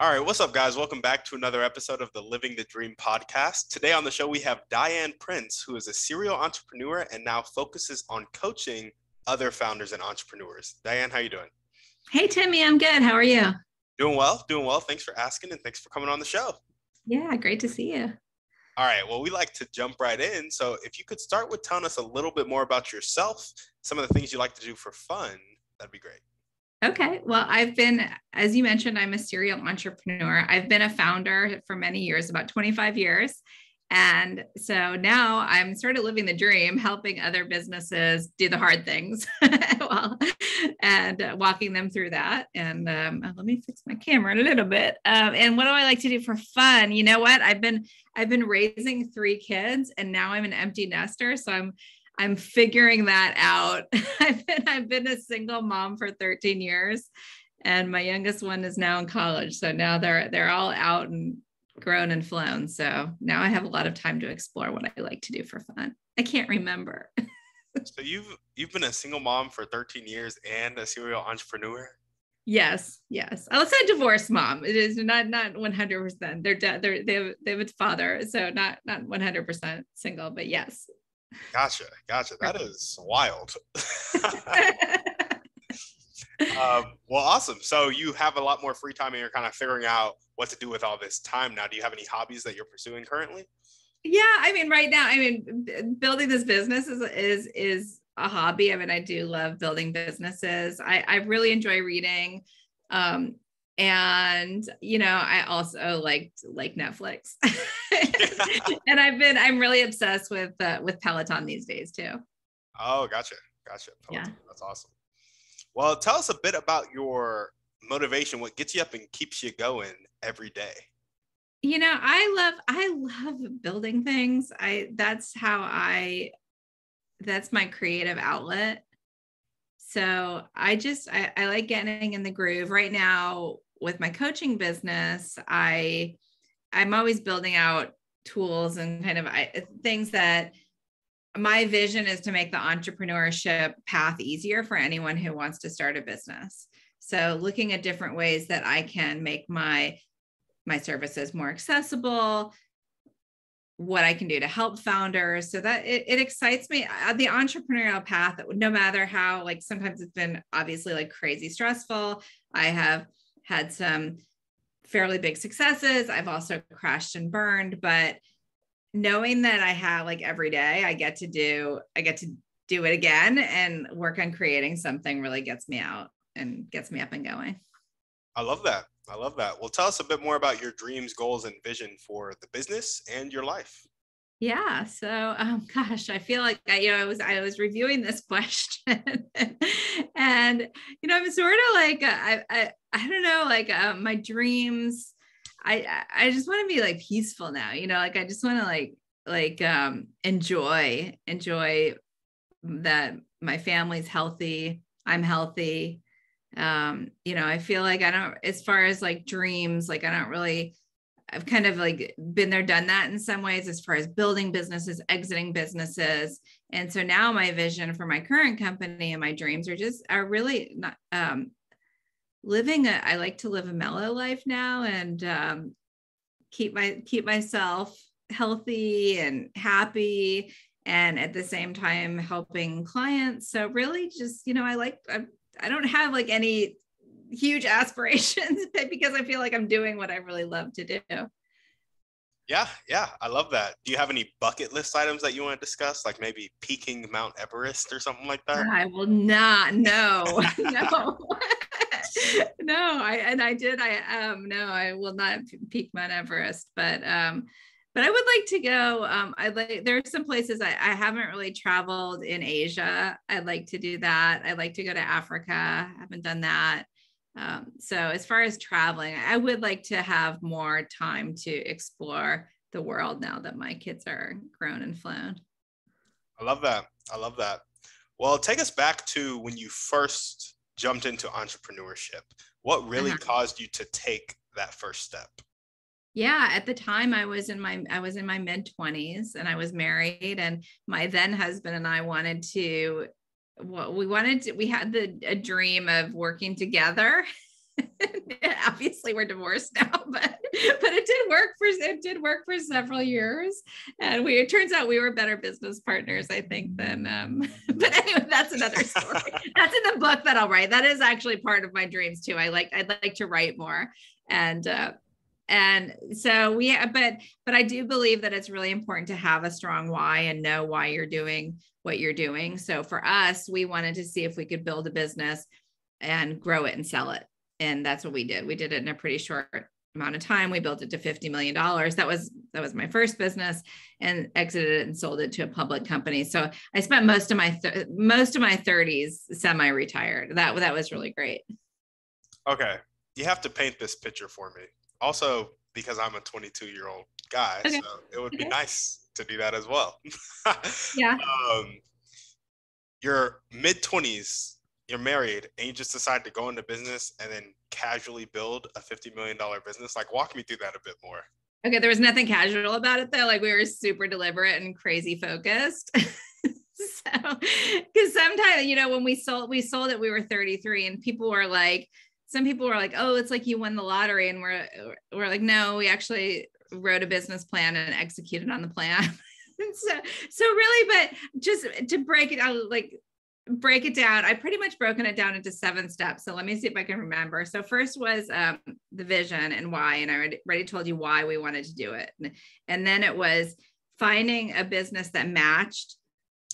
All right, what's up, guys? Welcome back to another episode of the Living the Dream podcast. Today on the show, we have Diane Prince, who is a serial entrepreneur and now focuses on coaching other founders and entrepreneurs. Diane, how you doing? Hey, Timmy, I'm good. How are you? Doing well, doing well. Thanks for asking and thanks for coming on the show. Yeah, great to see you. All right, well, we like to jump right in. So if you could start with telling us a little bit more about yourself, some of the things you like to do for fun, that'd be great. Okay. Well, as you mentioned, I'm a serial entrepreneur. I've been a founder for many years, about 25 years. And so now I'm sort of living the dream, helping other businesses do the hard things and walking them through that. And let me fix my camera a little bit. And what do I like to do for fun? You know what? I've been raising 3 kids and now I'm an empty nester. So I'm figuring that out. I've been a single mom for 13 years and my youngest one is now in college. So now they're all out and grown and flown. So now I have a lot of time to explore what I like to do for fun. I can't remember. So you've been a single mom for 13 years and a serial entrepreneur? Yes. I was a divorced mom. It is not 100%. They have a father, so not 100% single, but yes. Gotcha. That is wild. Well, awesome. So you have a lot more free time and you're kind of figuring out what to do with all this time now. Do you have any hobbies that you're pursuing currently? Yeah, right now, building this business is a hobby. I do love building businesses. I really enjoy reading. And I also like Netflix. And I'm really obsessed with Peloton these days too. Oh, gotcha. Peloton. Yeah. That's awesome. Well, tell us a bit about your motivation. What gets you up and keeps you going every day? I love building things. That's my creative outlet. So I like getting in the groove right now with my coaching business. I'm always building out tools and kind of things that my vision is to make the entrepreneurship path easier for anyone who wants to start a business. So looking at different ways that I can make my services more accessible, what I can do to help founders, so that it excites me. The entrepreneurial path, no matter how, sometimes it's been obviously crazy stressful. I have had some fairly big successes. I've also crashed and burned, but knowing that I have every day, I get to do it again and work on creating something really gets me out and gets me up and going. I love that. Well, tell us a bit more about your dreams, goals, and vision for the business and your life. Yeah. So, gosh, I feel like I was reviewing this question and, I'm sort of I don't know, my dreams, I just want to be peaceful now, I just want to enjoy that my family's healthy. I'm healthy. I feel like I don't, as far as dreams, I don't really, I've kind of been there, done that in some ways, as far as building businesses, exiting businesses. And so now my vision for my current company and my dreams are really not, I like to live a mellow life now and, keep myself healthy and happy. And at the same time, helping clients. So really just, I don't have any huge aspirations because I feel like I'm doing what I really love to do. Yeah. I love that. Do you have any bucket list items that you want to discuss? Like maybe peaking Mount Everest or something like that? I will not. No. No, I will not peak Mount Everest, but I would like to go. There are some places I haven't really traveled in Asia. I'd like to do that. I'd like to go to Africa. I haven't done that. So as far as traveling, I would like to have more time to explore the world now that my kids are grown and flown. I love that. Well, take us back to when you first jumped into entrepreneurship. What really caused you to take that first step? Yeah, at the time I was in my mid 20s and I was married, and my then husband and I we had a dream of working together Obviously we're divorced now, but it did work for several years. And it turns out we were better business partners, I think, than, but anyway, that's another story. That's in the book that I'll write. That is actually part of my dreams too. I'd like to write more. And so but I do believe that it's really important to have a strong why and know why you're doing what you're doing. So for us, we wanted to see if we could build a business and grow it and sell it. And that's what we did. We did it in a pretty short amount of time. We built it to $50 million. That was my first business, and exited it and sold it to a public company. So I spent most of my 30s semi-retired. That was really great. Okay. You have to paint this picture for me. Also, because I'm a 22-year-old guy, okay. So it would be nice to do that as well. Yeah. Your mid-20s, you're married, and you just decide to go into business and then casually build a $50 million business. Like, walk me through that a bit more. Okay. There was nothing casual about it though. Like, we were super deliberate and crazy focused. So, because sometimes, when we sold it, we were 33, and some people were like, oh, it's like you won the lottery. And we're like, no, we actually wrote a business plan and executed on the plan. And so really, but just to break it down, I pretty much broken it down into 7 steps. So let me see if I can remember. So first was the vision and why, and I already told you why we wanted to do it. And then it was finding a business that matched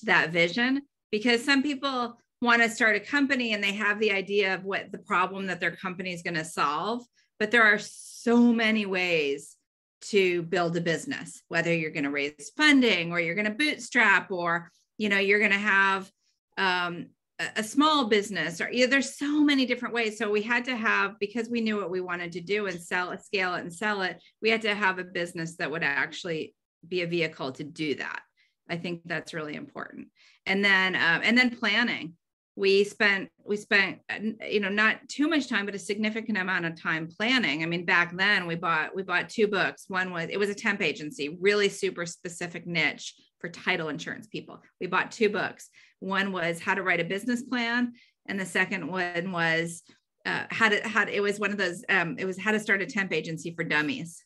that vision, because some people want to start a company and they have the idea of what the problem that their company is going to solve, but there are so many ways to build a business, whether you're going to raise funding or you're going to bootstrap, or you're going to have a small business, or there's so many different ways. So we had to have, because we knew what we wanted to do and scale it and sell it, we had to have a business that would actually be a vehicle to do that. I think that's really important. And then planning. We spent, not too much time, but a significant amount of time planning. I mean, back then we bought 2 books. It was a temp agency, really super specific niche for title insurance people. We bought 2 books. One was How to Write a Business Plan. And the second one was it was one of those, it was How to Start a Temp Agency for Dummies.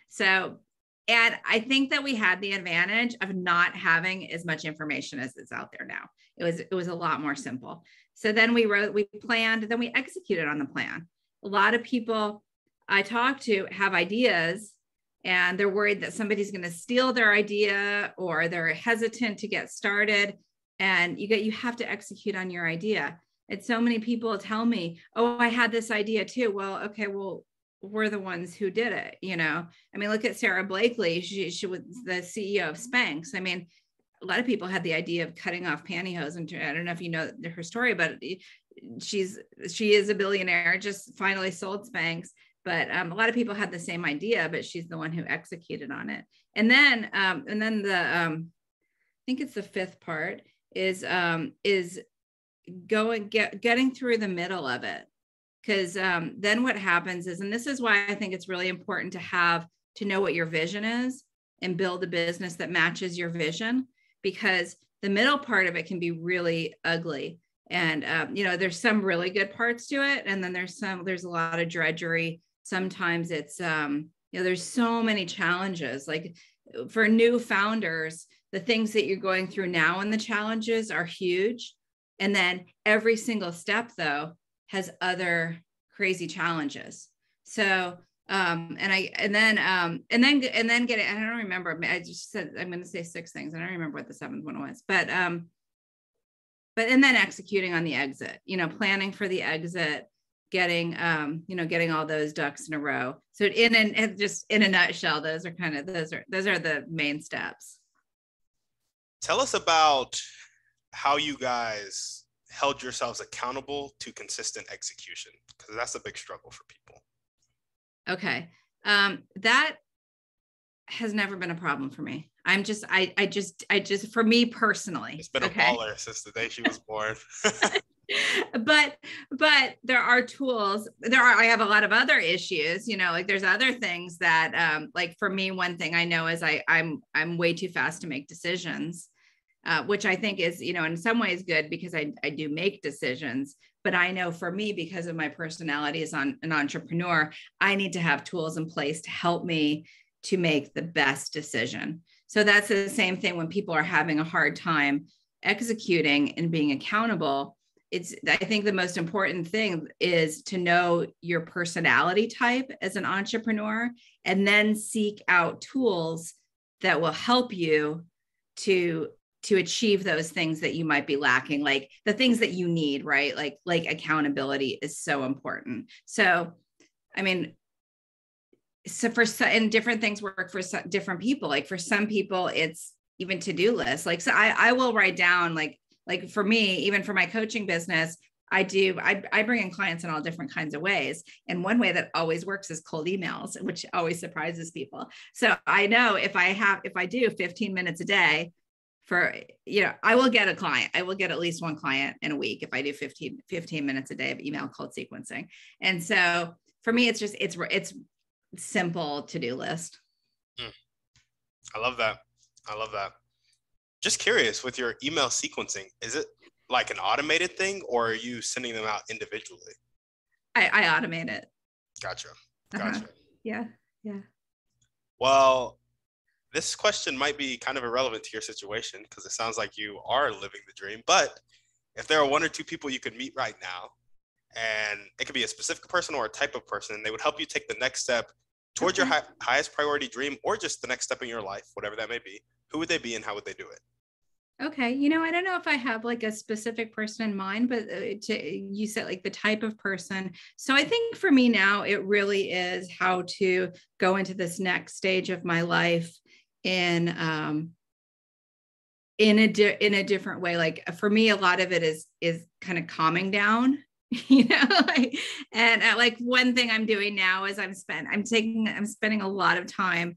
So, and I think that we had the advantage of not having as much information as is out there now. It was a lot more simple. So then we planned, then we executed on the plan. A lot of people I talk to have ideas and they're worried that somebody's going to steal their idea, or they're hesitant to get started. And you have to execute on your idea. And so many people tell me, oh, I had this idea too. Well, okay, well, we're the ones who did it. I mean, look at Sarah Blakely. She was the CEO of Spanx. I mean, a lot of people had the idea of cutting off pantyhose, and I don't know if you know her story, but she is a billionaire, just finally sold Spanx. But a lot of people had the same idea, but she's the one who executed on it. And then I think it's the 5th part is getting through the middle of it. Because then what happens is, and this is why I think it's really important to know what your vision is and build a business that matches your vision, because the middle part of it can be really ugly. And, there's some really good parts to it. And then there's a lot of drudgery. Sometimes it's, there's so many challenges. Like for new founders, the things that you're going through now and the challenges are huge. And then every single step though has other crazy challenges. So, and then get it. I don't remember. I just said, I'm going to say 6 things. I don't remember what the 7th one was, but and then executing on the exit, planning for the exit, getting all those ducks in a row. So just in a nutshell, those are the main steps. Tell us about how you guys held yourselves accountable to consistent execution, because that's a big struggle for people. Okay. That has never been a problem for me. I just, for me personally, it's been a baller since the day she was born. but there are tools. I have a lot of other issues, like there's other things that, like for me, one thing I know is I'm way too fast to make decisions. which I think is, in some ways good because I do make decisions. But I know for me, because of my personality as an entrepreneur, I need to have tools in place to help me to make the best decision. So that's the same thing when people are having a hard time executing and being accountable. I think the most important thing is to know your personality type as an entrepreneur, and then seek out tools that will help you to achieve those things that you might be lacking, like the things that you need, right? Like accountability is so important. So, I mean, and different things work for different people. Like for some people, it's even to-do lists. Like, so I will write down, like for me, even for my coaching business, I bring in clients in all different kinds of ways. And one way that always works is cold emails, which always surprises people. So I know if I do 15 minutes a day, I will get a client. I will get at least one client in a week if I do 15 minutes a day of email cold sequencing. And so for me, it's just, it's simple to-do list. I love that. Just curious, with your email sequencing, is it like an automated thing, or are you sending them out individually? I automate it. Gotcha. Yeah. Well, this question might be kind of irrelevant to your situation because it sounds like you are living the dream. But if there are one or two people you could meet right now, and it could be a specific person or a type of person, and they would help you take the next step towards your highest priority dream, or just the next step in your life, whatever that may be, who would they be and how would they do it? Okay. I don't know if I have like a specific person in mind, but you said like the type of person. So I think for me now, it really is how to go into this next stage of my life in a different way. Like for me, a lot of it is kind of calming down, and like one thing I'm doing now is I'm spending a lot of time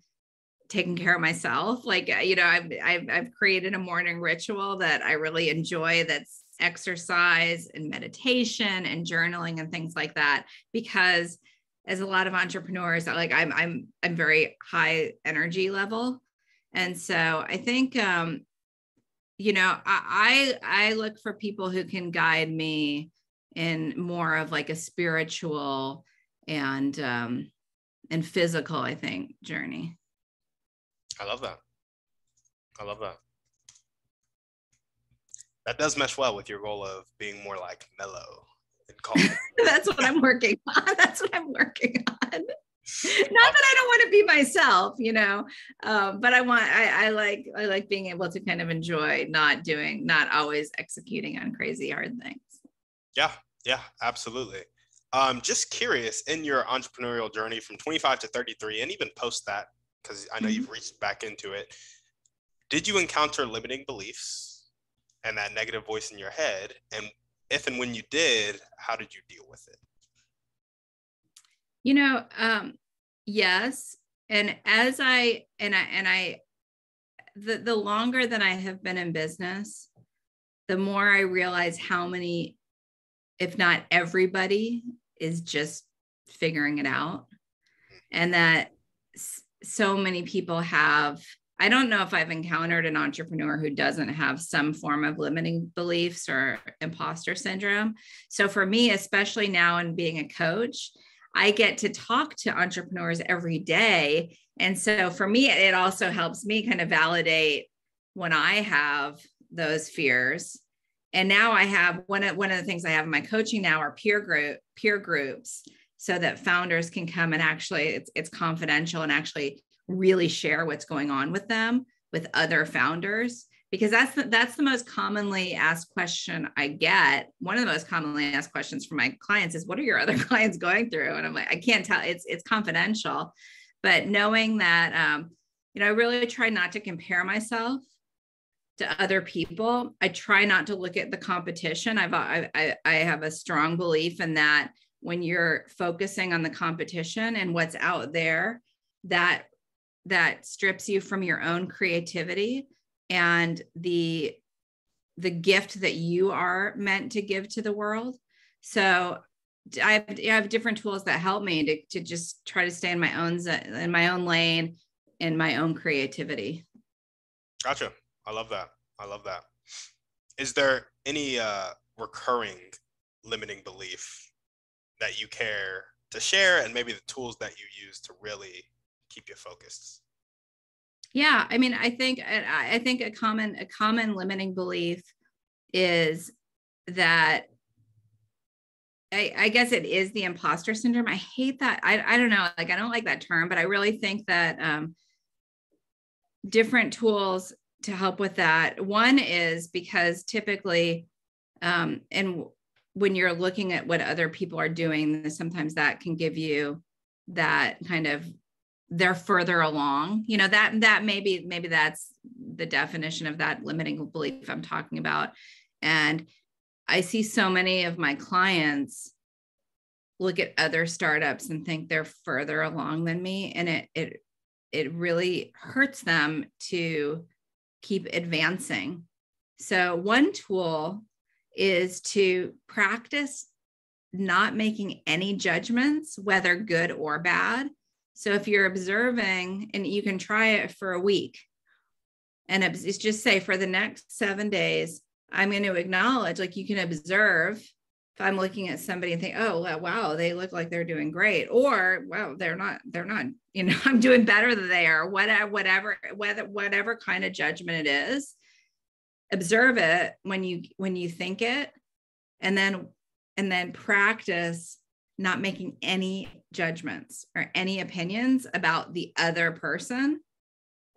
taking care of myself. Like, I've created a morning ritual that I really enjoy. That's exercise and meditation and journaling and things like that, because as a lot of entrepreneurs, I'm very high energy level. And so I think, I look for people who can guide me in more of like a spiritual and physical, I think, journey. I love that. That does mesh well with your goal of being more like mellow and calm. That's what I'm working on. Not that I don't want to be myself, but I like being able to kind of enjoy not always executing on crazy hard things. Yeah, absolutely. Just curious, in your entrepreneurial journey from 25 to 33, and even post that, because I know you've reached back into it, did you encounter limiting beliefs and that negative voice in your head? And if and when you did, how did you deal with it? Yes. And the longer that I have been in business, the more I realize how many, if not everybody, is just figuring it out. And that so many people have, I don't know if I've encountered an entrepreneur who doesn't have some form of limiting beliefs or imposter syndrome. So for me, especially now in being a coach, I get to talk to entrepreneurs every day. And so for me, it also helps me kind of validate when I have those fears. And now I have one of the things I have in my coaching now are peer groups, so that founders can come and actually it's confidential and actually really share what's going on with them with other founders, because that's the most commonly asked question I get. One of the most commonly asked questions from my clients is, what are your other clients going through? And I'm like, I can't tell, it's confidential. But knowing that, I really try not to compare myself to other people. I try not to look at the competition. I have a strong belief in that when you're focusing on the competition and what's out there, that strips you from your own creativity and the gift that you are meant to give to the world. So I have different tools that help me to just try to stay in my own lane, in my own creativity. Gotcha. I love that. I love that. Is there any recurring limiting belief that you care to share, and maybe the tools that you use to really keep you focused? Yeah, I mean, I think a common limiting belief is that I guess it is the imposter syndrome. I hate that. I don't know, like I don't like that term, but I really think that different tools to help with that. One is because typically, and when you're looking at what other people are doing, sometimes that can give you that kind of, they're further along, you know, that maybe that's the definition of that limiting belief I'm talking about. And I see so many of my clients look at other startups and think they're further along than me. And it really hurts them to keep advancing. So one tool is to practice not making any judgments, whether good or bad. So if you're observing, and you can try it for a week, and it's just say for the next 7 days, I'm going to acknowledge, like you can observe if I'm looking at somebody and think, oh, wow, they look like they're doing great. Or, wow, they're not, you know, I'm doing better than they are, whatever kind of judgment it is. Observe it when you think it, and then practice not making any judgments or any opinions about the other person.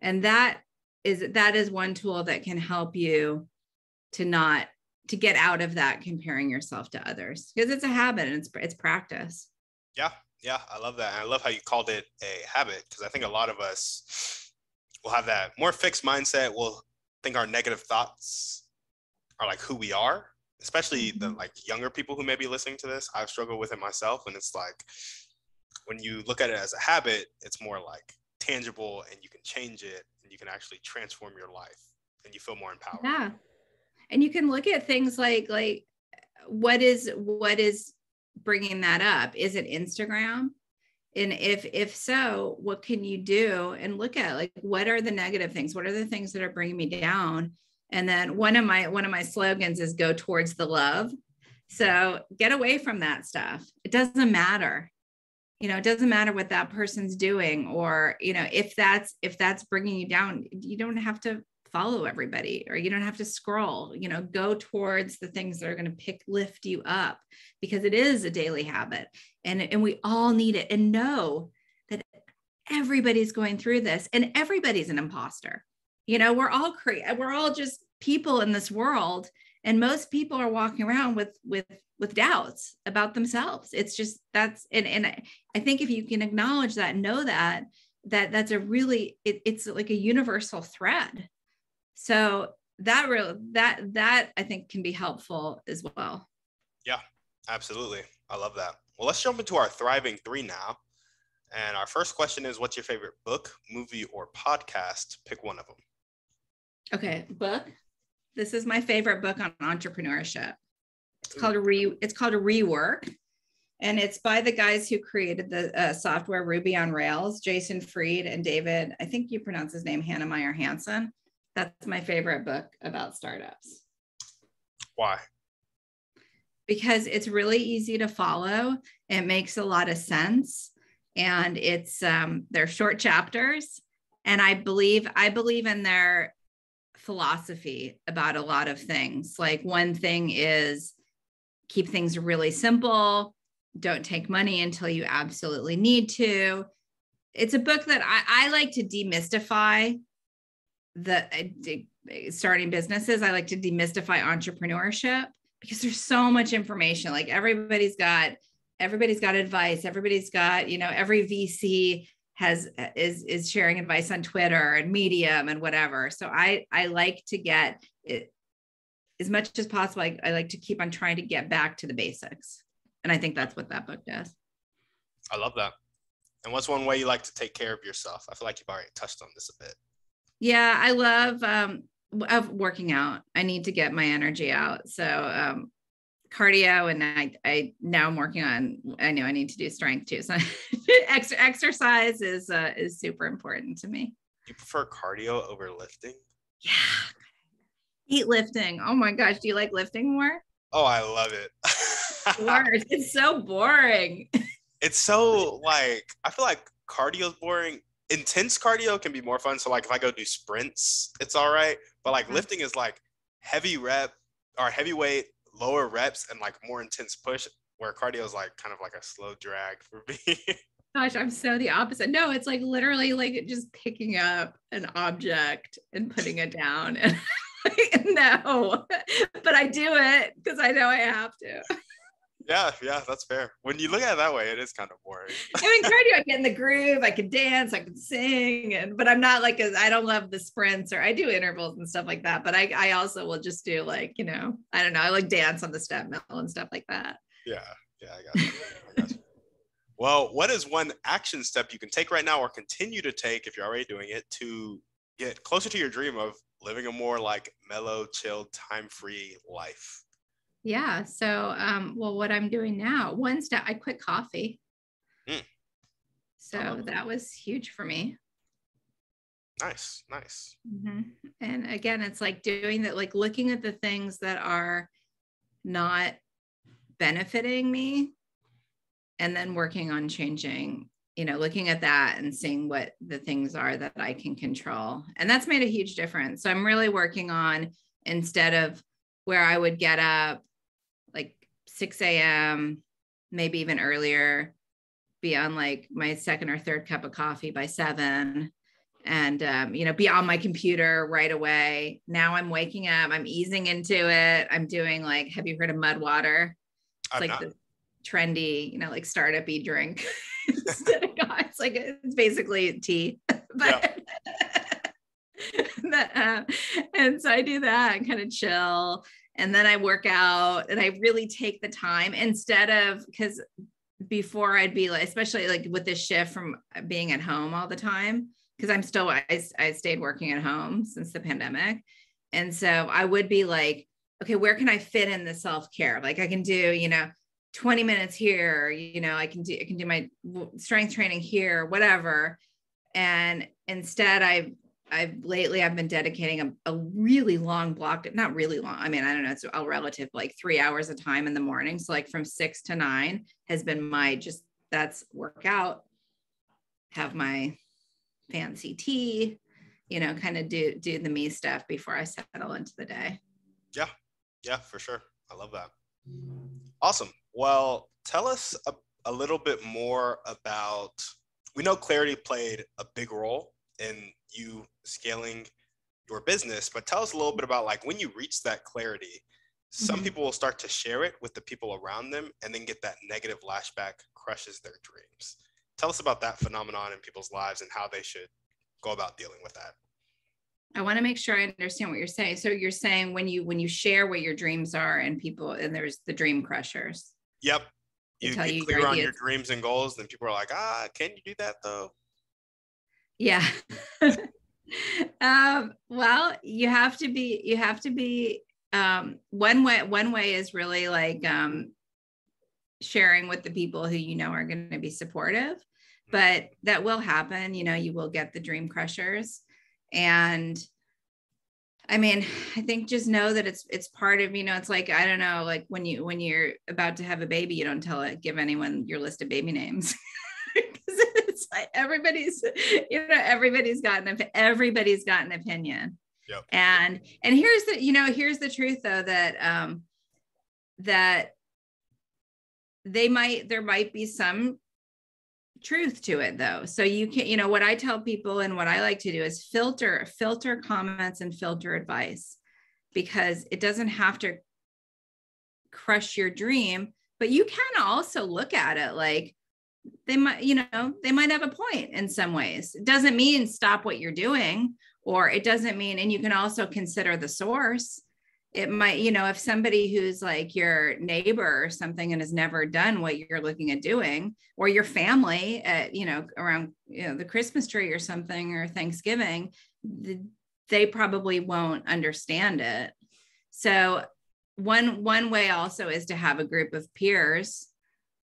And that is one tool that can help you to get out of that comparing yourself to others, because it's a habit and it's practice. Yeah, I love that. And I love how you called it a habit, because I think a lot of us will have that more fixed mindset. We'll think our negative thoughts are like who we are, especially the like younger people who may be listening to this. I've struggled with it myself, and it's like when you look at it as a habit, it's more like tangible, and you can change it, and you can actually transform your life, and you feel more empowered. Yeah. And you can look at things like what is bringing that up? Is it Instagram? And if so, what can you do? And look at like, what are the negative things? What are the things that are bringing me down? And then one of my slogans is go towards the love. So get away from that stuff. It doesn't matter. You know, it doesn't matter what that person's doing, or, you know, if that's bringing you down, you don't have to follow everybody, or you don't have to scroll, you know, go towards the things that are going to lift you up, because it is a daily habit, and we all need it. And know that everybody's going through this, and everybody's an imposter. You know, we're all just people in this world, and most people are walking around with doubts about themselves. It's just, and I think if you can acknowledge that, know that's a really, it's like a universal thread. So that I think can be helpful as well. Yeah, absolutely. I love that. Well, let's jump into our thriving 3 now. And our first question is, what's your favorite book, movie, or podcast? Pick one of them. Okay, book. This is my favorite book on entrepreneurship. It's called Rework, and it's by the guys who created the software Ruby on Rails, Jason Fried and David, I think you pronounce his name, Hannemeyer Hansen. That's my favorite book about startups. Why? Because it's really easy to follow. It makes a lot of sense, and it's they're short chapters. And I believe in their philosophy about a lot of things. Like one thing is keep things really simple. Don't take money until you absolutely need to. It's a book that I like to demystify starting businesses. I like to demystify entrepreneurship, because there's so much information. Like everybody's got advice. Everybody's got, you know, every VC is sharing advice on Twitter and Medium and whatever. So I like to get it as much as possible. I like to keep on trying to get back to the basics. And I think that's what that book does. I love that. And what's one way you like to take care of yourself? I feel like you've already touched on this a bit. Yeah, I love of working out. I need to get my energy out. So cardio, and I now I'm working on, I know I need to do strength too. So exercise is super important to me. You prefer cardio over lifting? Yeah. Heat lifting. Oh my gosh. Do you like lifting more? Oh, I love it. Worse. It's so boring. It's so like, I feel like cardio is boring. Intense cardio can be more fun. So like if I go do sprints, it's all right. But like lifting is like heavy rep or heavy weight, lower reps, and like more intense push, where cardio is like kind of like a slow drag for me. Gosh, I'm so the opposite. No, it's like literally like just picking up an object and putting it down. And no, but I do it because I know I have to. Yeah, that's fair. When you look at it that way, it is kind of boring. I mean, cardio, I get in the groove, I can dance, I can sing, but I'm not like, I don't love the sprints, or I do intervals and stuff like that. But I also will just do like, I don't know, I like dance on the step mill and stuff like that. Yeah, I got you. Well, what is one action step you can take right now or continue to take if you're already doing it to get closer to your dream of living a more like mellow, chilled, time-free life? Yeah. So, well, what I'm doing now, one step, I quit coffee. So that was huge for me. Nice. Mm-hmm. And again, it's like doing that, like looking at the things that are not benefiting me and then working on changing, looking at that and seeing what the things are that I can control. And that's made a huge difference. So I'm really working on, instead of where I would get up like 6 a.m., maybe even earlier, be on like my second or third cup of coffee by 7, and, be on my computer right away. Now I'm waking up, I'm easing into it. I'm doing like, have you heard of mud water? It's like the trendy, like startup-y drink. It's like, it's basically tea, but and so I do that and kind of chill. And then I work out and I really take the time, instead of, because before I'd be like, especially like with this shift from being at home all the time, because I stayed working at home since the pandemic. And so I would be like, okay, where can I fit in the self-care? Like I can do, 20 minutes here, I can do my strength training here, whatever. And instead I've been dedicating a really long block, not really long. I mean, I don't know, it's all relative, like 3 hours of time in the morning. So like from 6 to 9 has been that's workout, have my fancy tea, kind of do the me stuff before I settle into the day. Yeah, for sure. I love that. Awesome. Well, tell us a little bit more about, we know clarity played a big role in you scaling your business, but tell us a little bit about like when you reach that clarity, some people will start to share it with the people around them and then get that negative lashback, crushes their dreams. Tell us about that phenomenon in people's lives and how they should go about dealing with that. I want to make sure I understand what you're saying. So you're saying when you share what your dreams are and there's the dream crushers. Yep. You get clear on your dreams and goals, then people are like, can you do that though? Yeah. Well, you have to be, one way is really like, sharing with the people who, are going to be supportive, but that will happen. You will get the dream crushers. And I mean, I think just know that it's part of, it's like, I don't know, like when you're about to have a baby, you don't give anyone your list of baby names. It's like everybody's got an opinion. Yep. And here's the truth though, that that there might be some truth to it though. So you can, what I tell people and what I like to do is filter comments and filter advice, because it doesn't have to crush your dream, but you can also look at it like they might have a point in some ways. It doesn't mean stop what you're doing, or it doesn't mean, and you can also consider the source. It might, if somebody who's like your neighbor or something and has never done what you're looking at doing, or your family at, around, the Christmas tree or something, or Thanksgiving, they probably won't understand it. So one way also is to have a group of peers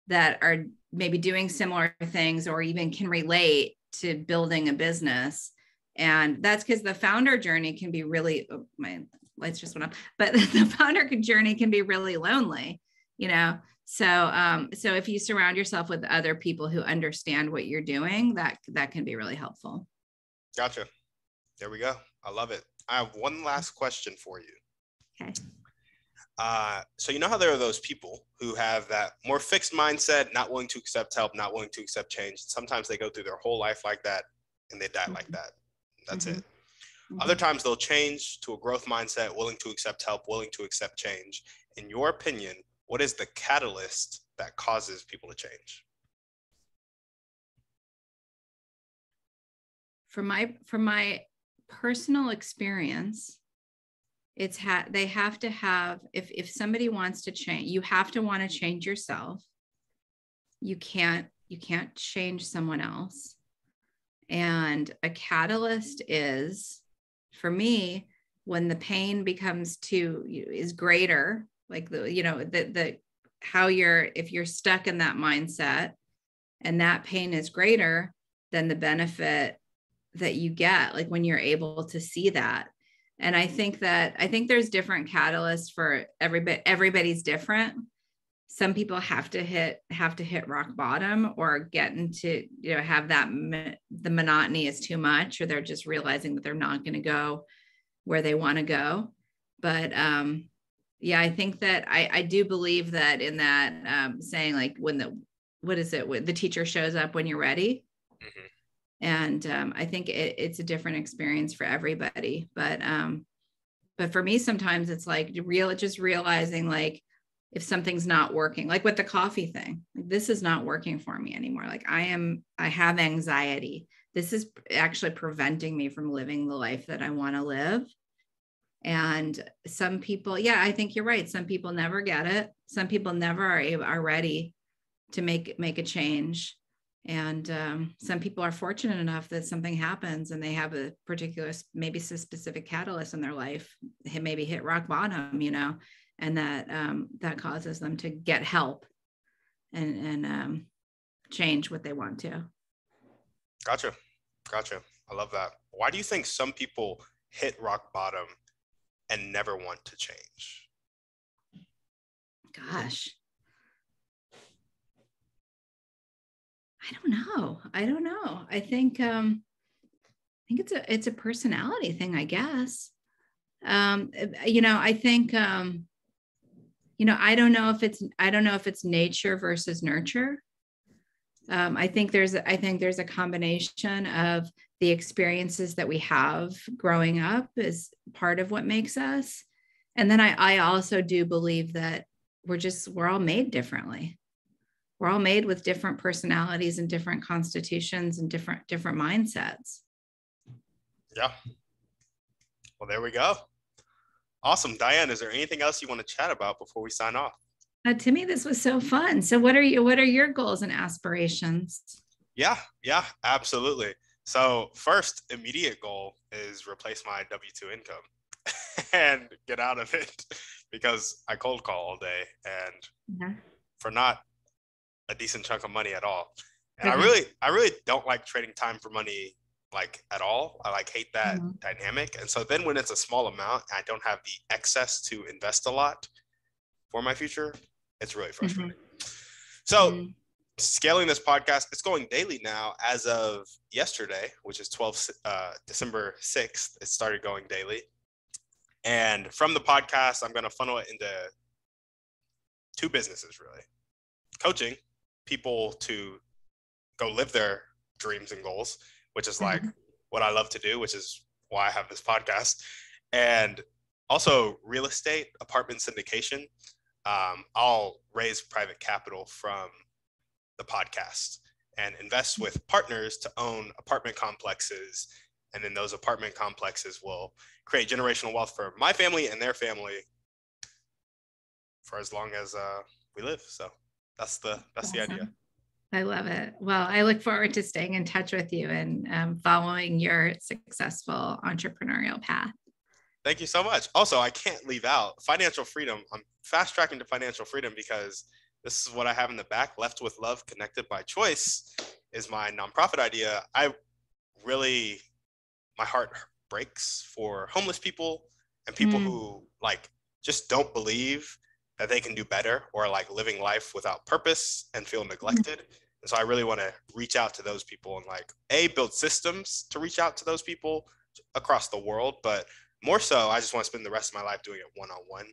that are maybe doing similar things, or even can relate to building a business. And that's because the founder journey can be really, my lights just went up, but the founder journey can be really lonely, you know? So if you surround yourself with other people who understand what you're doing, that can be really helpful. Gotcha. There we go. I love it. I have one last question for you. Okay. So you know how there are those people who have that more fixed mindset, not willing to accept help, not willing to accept change. Sometimes they go through their whole life like that and they die like that. That's it. Other times they'll change to a growth mindset, willing to accept help, willing to accept change. In your opinion, what is the catalyst that causes people to change? From my personal experience, they have to have, if somebody wants to change, you have to want to change yourself. You can't change someone else. And a catalyst is, for me, when the pain is greater, like if you're stuck in that mindset and that pain is greater than the benefit that you get, like when you're able to see that. And I think there's different catalysts for everybody. Everybody's different. Some people have to hit rock bottom or get into, have that, the monotony is too much, or they're just realizing that they're not going to go where they want to go. But yeah, I think that I do believe that in that saying, like, when the teacher shows up when you're ready. Mm-hmm. And I think it's a different experience for everybody. But for me, sometimes it's like just realizing, like, if something's not working, like with the coffee thing, like, this is not working for me anymore. Like I have anxiety. This is actually preventing me from living the life that I want to live. And some people, yeah, I think you're right. Some people never get it. Some people never are ready to make a change. And some people are fortunate enough that something happens and they have a particular, maybe a specific catalyst in their life, maybe hit rock bottom, and that causes them to get help and change what they want to. Gotcha. I love that. Why do you think some people hit rock bottom and never want to change? Gosh. I don't know. I think it's a personality thing, I guess. I think, I don't know if it's nature versus nurture. I think there's a combination of the experiences that we have growing up is part of what makes us. And then I also do believe that we're all made differently. We're all made with different personalities and different constitutions and different mindsets. Yeah. Well, there we go. Awesome. Diane, is there anything else you want to chat about before we sign off? To me, this was so fun. So what are your goals and aspirations? Yeah, absolutely. So first immediate goal is replace my W-2 income and get out of it, because I cold call all day and for not a decent chunk of money at all. And I really don't like trading time for money, like, at all. I hate that dynamic. And so then when it's a small amount, I don't have the excess to invest a lot for my future, it's really frustrating. So scaling this podcast, it's going daily now. As of yesterday, which is December 6th, it started going daily. And from the podcast, I'm going to funnel it into two businesses, really. Coaching people to go live their dreams and goals, which is like what I love to do, which is why I have this podcast. And also real estate, apartment syndication. I'll raise private capital from the podcast and invest with partners to own apartment complexes. And then those apartment complexes will create generational wealth for my family and their family for as long as we live. So that's the idea. I love it. Well, I look forward to staying in touch with you and following your successful entrepreneurial path. Thank you so much. Also, I can't leave out financial freedom. I'm fast tracking to financial freedom because this is what I have in the back. Left with Love, Connected by Choice is my nonprofit idea. My heart breaks for homeless people and people who like just don't believe that they can do better, or like living life without purpose and feel neglected. And so I really want to reach out to those people and like build systems to reach out to those people across the world. But more so, I just want to spend the rest of my life doing it one-on-one,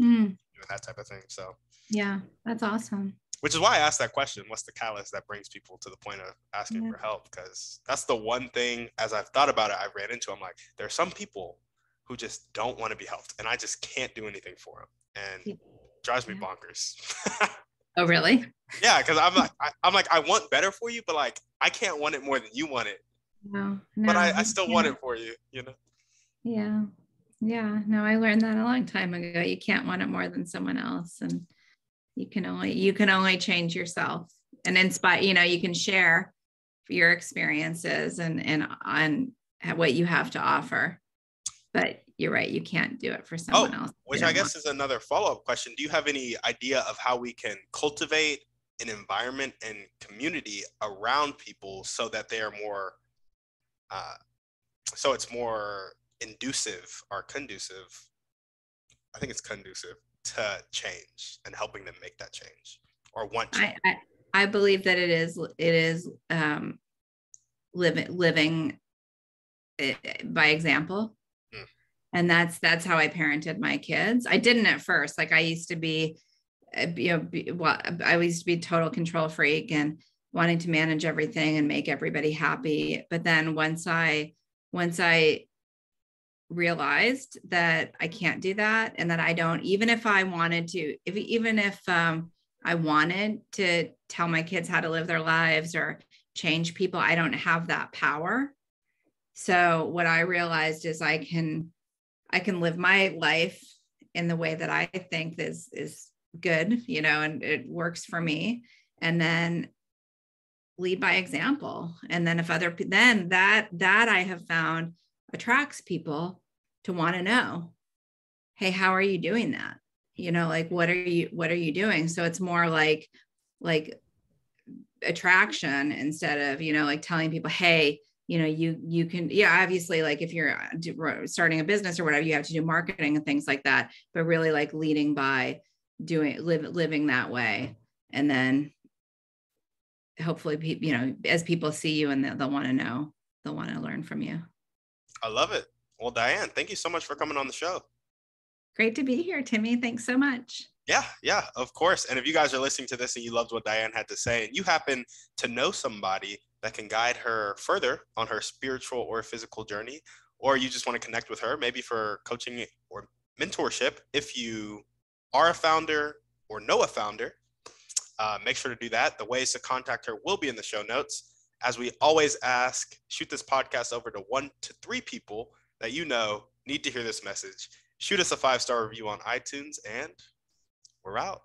doing that type of thing. So yeah, that's awesome. Which is why I asked that question, what's the catalyst that brings people to the point of asking for help? Because that's the one thing, as I've thought about it, I've ran into. I'm like, there are some people who just don't want to be helped, and I just can't do anything for them. And it drives me bonkers. Oh, really? Yeah, because I'm like, I want better for you, but like, I can't want it more than you want it. No, but I still want it for you, you know? Yeah. Yeah. No, I learned that a long time ago. You can't want it more than someone else. And you can only change yourself and inspire, you can share your experiences and on what you have to offer. But you're right, you can't do it for someone else. Which I guess is another follow-up question. Do you have any idea of how we can cultivate an environment and community around people so that they are more, so it's more inducive or conducive? I think it's conducive to change and helping them make that change or want change. I believe that it is living by example. And that's how I parented my kids. I didn't at first. Like I used to be, I used to be total control freak and wanting to manage everything and make everybody happy. But then once I realized that I can't do that, and that I don't, even if I wanted to, if I wanted to tell my kids how to live their lives or change people, I don't have that power. So what I realized is I can live my life in the way that I think is good, and it works for me, and then lead by example. And then then that I have found attracts people to want to know, hey, how are you doing that? Like, what are you doing? So it's more like attraction instead of, like telling people, hey, you can, obviously, like if you're starting a business or whatever, you have to do marketing and things like that, but really like leading by living that way. And then hopefully, as people see you and they'll want to know, they'll want to learn from you. I love it. Well, Diane, thank you so much for coming on the show. Great to be here, Timmy. Thanks so much. Yeah, of course. And if you guys are listening to this and you loved what Diane had to say, and you happen to know somebody that can guide her further on her spiritual or physical journey, or you just want to connect with her, maybe for coaching or mentorship, if you are a founder or know a founder, make sure to do that. The ways to contact her will be in the show notes. As we always ask, shoot this podcast over to 1 to 3 people that need to hear this message. Shoot us a 5-star review on iTunes, and we're out.